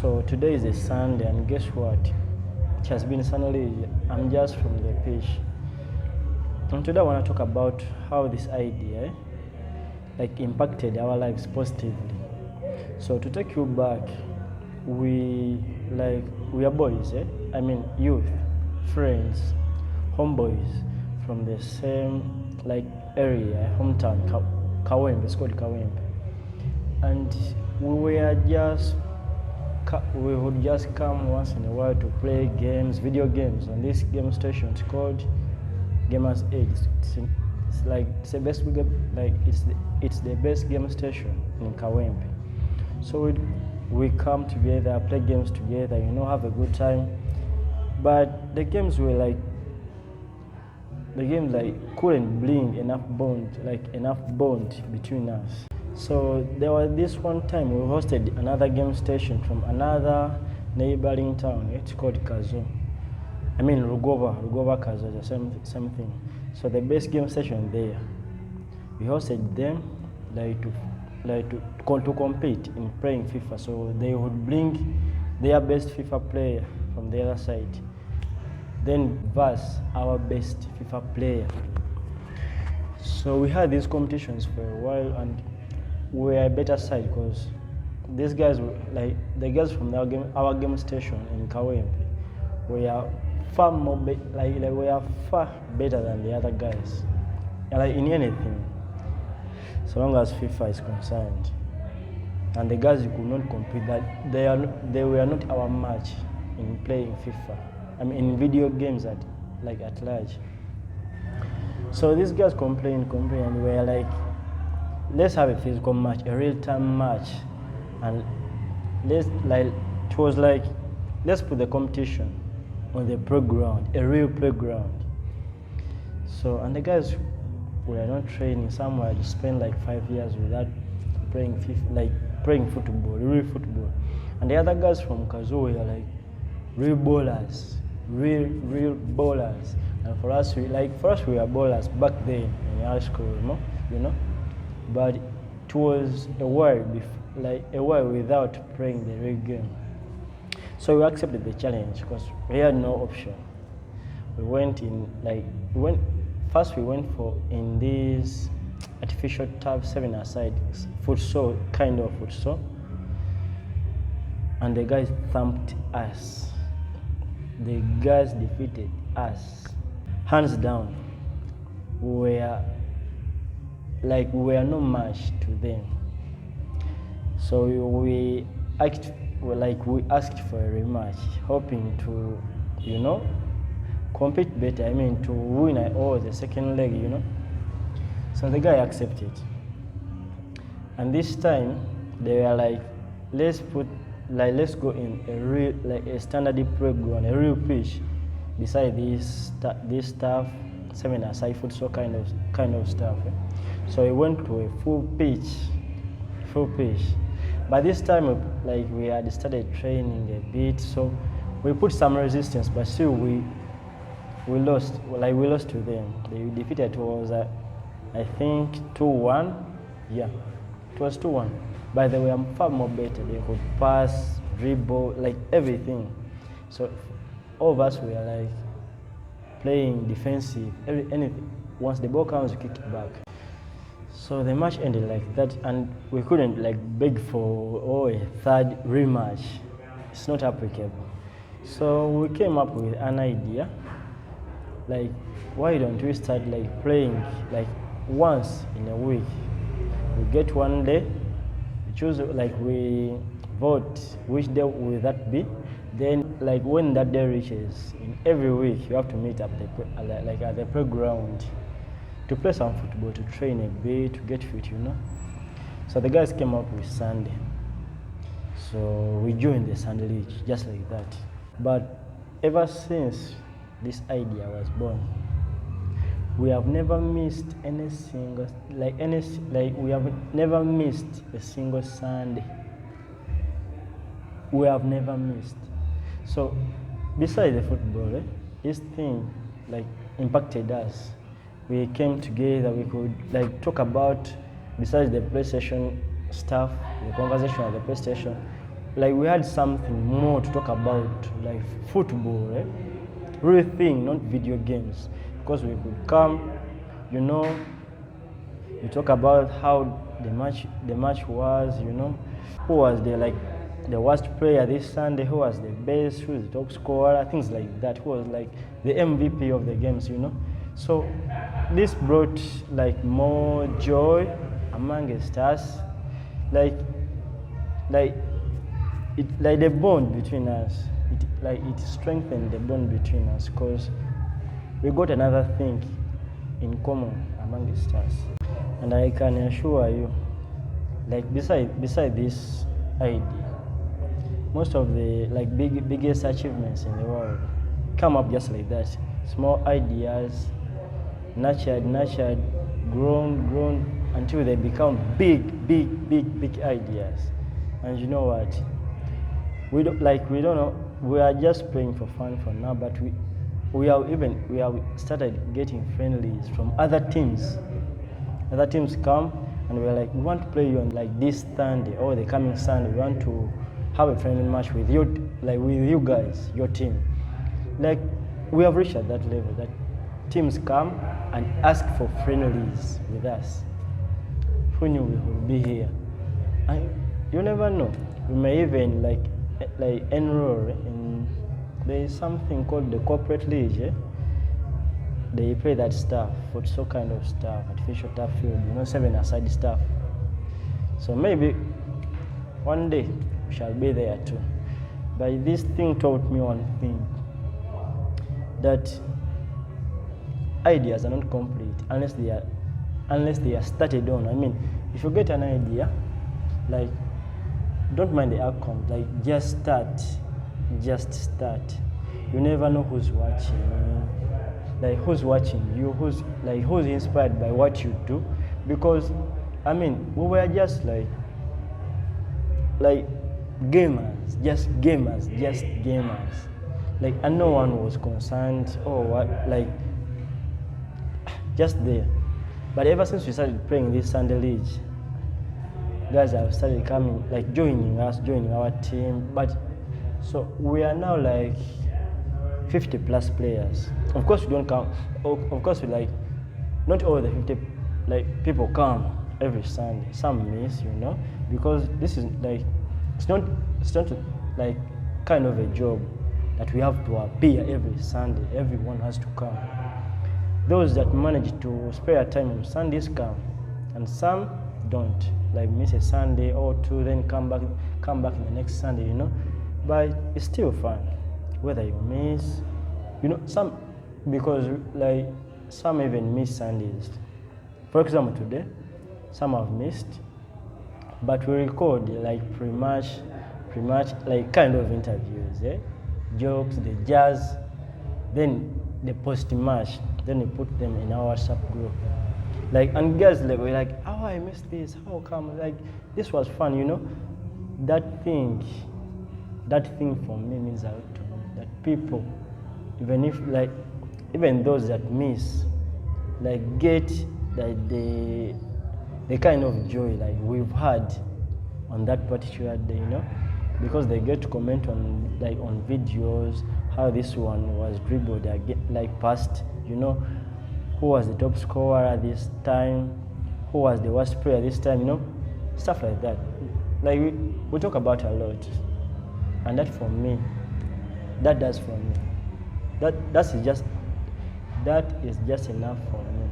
So today is a Sunday, and guess what? It has been Sunday. I'm just from the pitch. And today I want to talk about how this idea impacted our lives positively. So to take you back, we are boys, I mean youth, friends, homeboys from the same area, hometown, Kawempe. It's called Kawempe, and we would just come once in a while to play games, video games, on this game station. It's called Gamers Edge. It's the best it's the best game station in Kawempe. So we come together, play games together, have a good time. But the games couldn't bring enough bond between us. So there was this one time we hosted another game station from another neighboring town. It's called Kazo. I mean Rugova Kazo, the same thing. So the best game station there, we hosted them to compete in playing FIFA. So they would bring their best FIFA player from the other side, then versus our best FIFA player. So we had these competitions for a while, and we were a better side because these guys were the guys from our game station in Kawempe were far more we are far better than the other guys, in anything, so long as FIFA is concerned. And the guys who could not compete, that they were not our match in playing FIFA. I mean in video games at large. So these guys complained, and we were like, let's have a physical match, a real-time match, and let's put the competition on the playground, a real playground. So, and the guys were not training. Some had spent 5 years without playing FIFA, playing football, real football. And the other guys from Kazo were real ballers, real ballers. And for us, we were ballers back then in our school, But it was a while without playing the real game. So we accepted the challenge because we had no option. We went in first we went in this artificial turf 7-a-side futsal, kind of futsal, and the guys thumped us. The guys defeated us hands down. We were no match to them. So we asked for a rematch, hoping to, compete better. I mean to win the second leg, So the guy accepted. And this time they were let's go in a real a standard playground, a real pitch beside this stuff, 7-a-side futsal kind of stuff. So we went to a full pitch. By this time, we had started training a bit, so we put some resistance, but still we lost. We lost to them. They defeated was I think 2-1. Yeah, it was 2-1. But they were far more better. They could pass, dribble, everything. So all of us were playing defensive, anything. Once the ball comes, we kick it back. So the match ended like that, and we couldn't beg for a third rematch. It's not applicable. So we came up with an idea, why don't we start playing once in a week? We get one day, we choose we vote which day will that be. Then when that day reaches, in every week you have to meet up at the playground to play some football, to train a bit, to get fit, So the guys came up with Sunday. So we joined the Sunday League, just like that. But ever since this idea was born, we have never missed any single, we have never missed a single Sunday. We have never missed. So besides the football, this thing impacted us. We came together, we could talk about, besides the PlayStation stuff, the conversation at the PlayStation, like we had something more to talk about, like football, right? Real thing, not video games. Because we could come, you know, we talk about how the match was, you know, who was the worst player this Sunday, who was the best, who was the top scorer, things like that, who was like the MVP of the games, you know. So this brought like more joy amongst us, like the bond between us. It strengthened the bond between us because we got another thing in common amongst us. And I can assure you, like beside this idea, most of the like biggest achievements in the world come up just like that. Small ideas, nurtured, grown until they become big ideas. And you know what? We don't know. We are just playing for fun for now, but we have started getting friendlies from other teams. Other teams come and we're like, we want to play you on like this Sunday or the coming Sunday. We want to have a friendly match with you, like with you guys, your team. Like we have reached at that level that teams come and ask for friendlies with us. Who knew we would be here? And you never know. We may even like enroll in, there is something called the corporate league. Eh? They pay that stuff for some kind of stuff, artificial turf field, you know, 7-a-side stuff. So maybe one day we shall be there too. But this thing taught me one thing, that ideas are not complete unless they are started on. I mean, if you get an idea, like don't mind the outcome, like just start. You never know who's watching, like who's watching you, who's inspired by what you do. Because I mean, we were just like gamers, just gamers, like, and no one was concerned or what, like just there. But ever since we started playing this Sunday League, guys have started coming, like joining our team. But so we are now like 50 plus players. Of course we don't count, of course we like, not all the 50 like people come every Sunday. Some miss, you know, because this is like, it's not like kind of a job that we have to appear every Sunday. Everyone has to come. Those that manage to spare time on Sundays come, and some don't, like miss a Sunday or two, then come back in the next Sunday, you know. But it's still fun, whether you miss, you know, some, because like some even miss Sundays. For example, today, some have missed, but we record like pre-match like kind of interviews, jokes, the jazz, then the post-match, then we put them in our WhatsApp group. Like, and guys, like, we're like, oh, I missed this, how come? Like, this was fun, you know. That thing for me means a lot to me. That people, even those that miss, like, get like the kind of joy like we've had on that particular day, you know, because they get to comment on videos how this one was dribbled, like past, you know, who was the top scorer this time, who was the worst player this time, you know, stuff like that. Like we talk about a lot, and that for me, that does for me. That is just enough for me.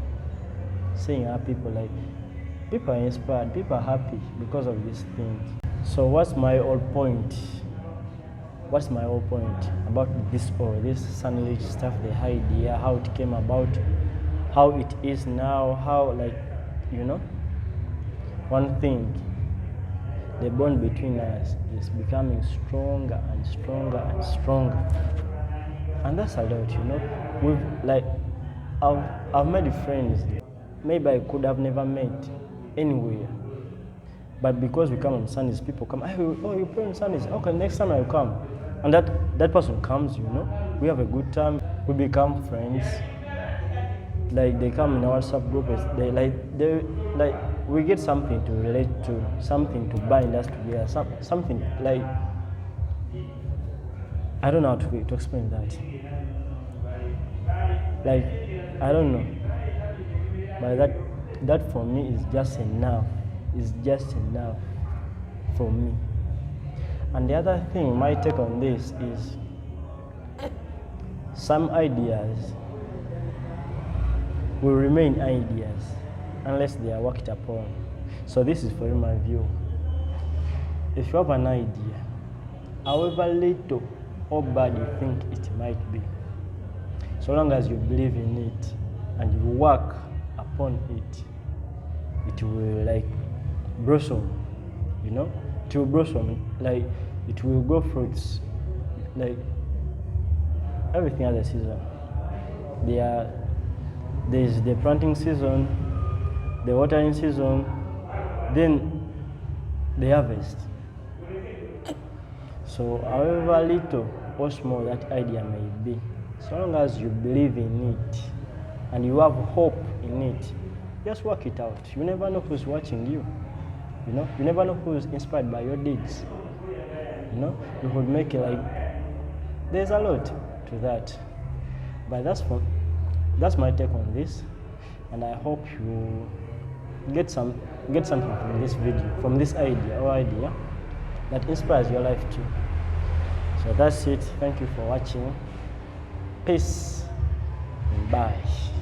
Seeing how people are inspired, people are happy because of this thing. So what's my whole point about this Sunday stuff, the idea, how it came about, how it is now, how, like, you know, one thing, the bond between us is becoming stronger and stronger and stronger. And that's a lot, you know. I've made friends maybe I could have never met anywhere. But because we come on Sundays, people come, oh, you play on Sundays, okay, next time I'll come. And that person comes, you know, we have a good time, we become friends. Like, they come in our WhatsApp group, we get something to relate to, something to bind us together, something like I don't know how to explain that. Like, I don't know. But that for me is just enough. It's just enough for me. And the other thing, my take on this is some ideas will remain ideas unless they are worked upon. So this is for my view. If you have an idea, however little or bad you think it might be, so long as you believe in it and you work upon it, it will like blossom, you know? It will blossom, like it will grow fruits. Like everything has a season. There's the planting season, the watering season, then the harvest. So however little or small that idea may be, so long as you believe in it and you have hope in it, just work it out. You never know who's watching you. You know, you never know who's inspired by your deeds. You know, you could make it like, there's a lot to that. But that's my take on this, and I hope you get something from this video, from this idea that inspires your life too. So that's it. Thank you for watching. Peace and bye.